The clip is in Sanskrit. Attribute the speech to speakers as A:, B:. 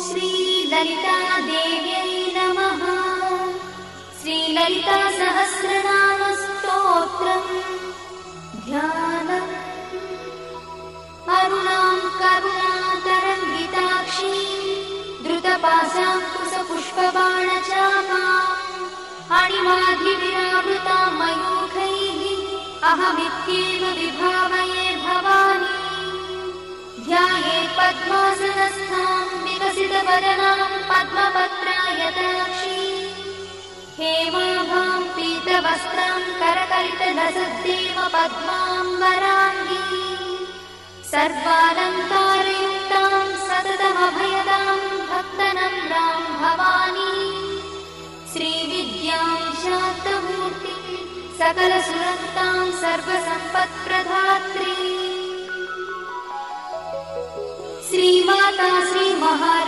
A: श्रीललितादेव्यै नमः। श्रीललितासहस्रनामस्तोत्रम् ध्यानम्। अरुणां करुणातरङ्गिताक्षीं धृतपाशाङ्कुशपुष्पबाणचापाम् अणिमाधिविरावृतां मयूखैः अहमित्येव विभावये भवानी। ध्यायेत् पद्मासनस्थां विकसितवदनां पद्मपत्रायताक्षीं हेमाभां पीतवस्त्रां करकलितलसद्देव पद्माम्बराङ्गी सर्वालङ्कारयुक्तां सततमभयदां भक्तनम्रां भवानी। श्रीविद्यां शान्तमूर्तिं सकलसुरक्तां सर्वसम्पत्प्रदात्री श्रीमाता श्रीमहाराज